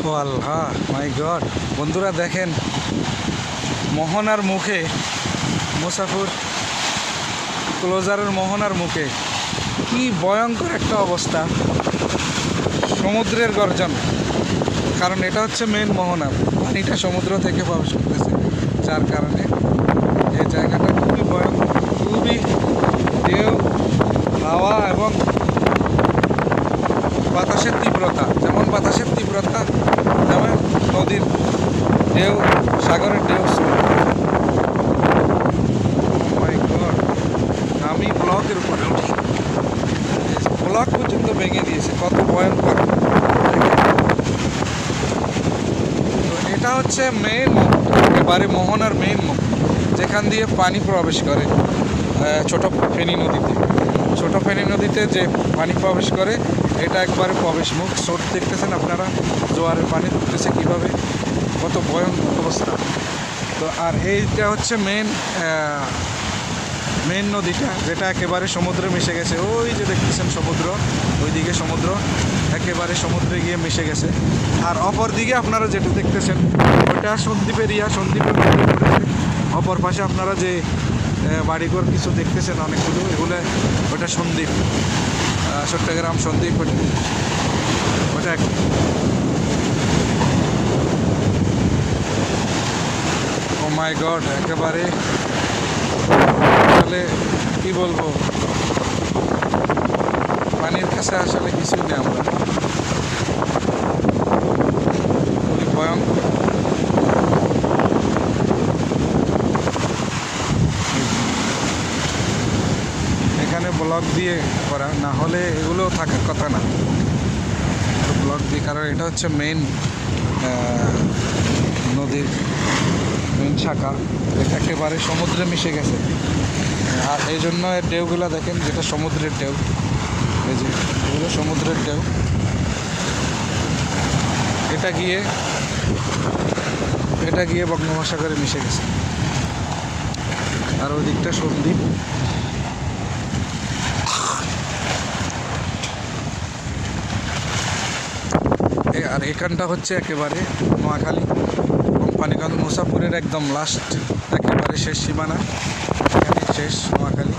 ও আল্লাহ মাই god, বন্ধুরা দেখেন মোহনার মুখে, মুসাফির ক্লোজারের মোহনার মুখে কি ভয়ঙ্কর একটা অবস্থা, সমুদ্রের গর্জন। কারণ এটা হচ্ছে মেন মোহনা, পানিটা সমুদ্র থেকে প্রবেশ করতেছে, যার কারণে এই জায়গাটা খুবই ভয়ঙ্কর, খুবই ঢেউ, হাওয়া এবং বাতাসের তীব্রতা। যেমন বাতাসের তীব্রতা, যেমন নদীর ঢেউ, সাগরের ঢেউ। আমি ব্লকের উপরে উঠি, ব্লক পর্যন্ত ভেঙে দিয়েছে, কত ভয়ঙ্কর। তো এটা হচ্ছে মেন মুখ, একেবারে মোহনার মেন মুখ, যেখান দিয়ে পানি প্রবেশ করে ছোট ফেনী নদীতে। ছোট ফেনী নদীতে যে পানি প্রবেশ করে, এটা একবারে প্রবেশ মুখ। স্রোত দেখতেছেন আপনারা, জোয়ারের পানি ঢুকতেছে কীভাবে, কত ভয়ঙ্কর অবস্থা। তো আর এইটা হচ্ছে মেন নদীটা, যেটা একেবারে সমুদ্রে মিশে গেছে। ওই যে দেখতেছেন সমুদ্র, ওইদিকে সমুদ্র একেবারে সমুদ্রে গিয়ে মিশে গেছে। আর অপর দিকে আপনারা যেটা দেখতেছেন, ওটা সন্দ্বীপ এরিয়া, সন্দ্বীপের মধ্যে পড়েছে। অপর পাশে আপনারা যে বাড়িঘর কিছু দেখতেছেন অনেকগুলো, এগুলো ওটা সন্দ্বীপ, চট্টগ্রাম সন্দ্বীপ, ওটা ও মাই গড, একেবারে আসলে কী বলবো, পানির কাছে আসলে কিছুই নেই আমরা, খুবই ভয়ঙ্কর। এখানে ব্লক দিয়ে করা, না হলে এগুলো থাকার কথা না, ব্লক দিয়ে, কারণ এটা হচ্ছে মেইন নদীর মেইন শাখা, এটা একেবারে সমুদ্রে মিশে গেছে। আর এই জন্য এর ঢেউগুলো দেখেন, যেটা সমুদ্রের ঢেউ, এই যে এগুলো সমুদ্রের ঢেউ, এটা গিয়ে বঙ্গোপসাগরে মিশে গেছে। আর ওই দিকটা সন্দ্বীপ। আর এখানটা হচ্ছে একেবারে নোয়াখালী, কোম্পানিগঞ্জ, মুসাফিরের একদম লাস্ট, একেবারে শেষ সীমানা, এখানে শেষ নোয়াখালী।